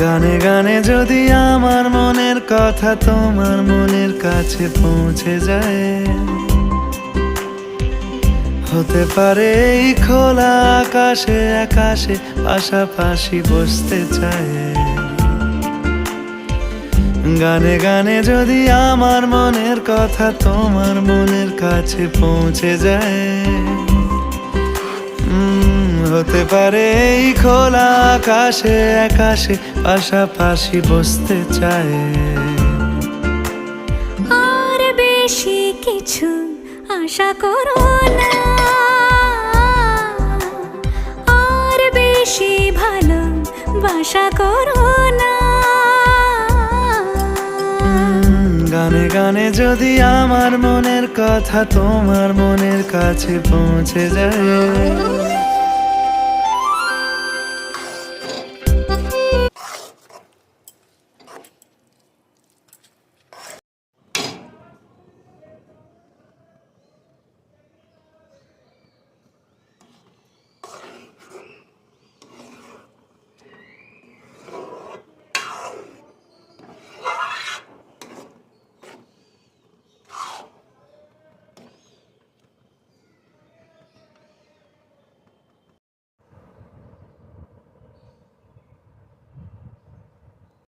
গানে গানে যদি আমার মনের কথা তোমার মনের কাছে পৌঁছে যায়, হতে পারে এই খোলা আকাশে আকাশে পাশাপাশি বসতে চায়। গানে গানে যদি আমার মনের কথা তোমার মনের কাছে পৌঁছে যায়, হতে পারে এই খোলা আকাশে আকাশে পাশাপাশি বসতে চায়। আর বেশি কিছু আশা করো না, আর বেশি ভালোবাসা করো না। গানে গানে যদি আমার মনের কথা তোমার মনের কাছে পৌঁছে যায়,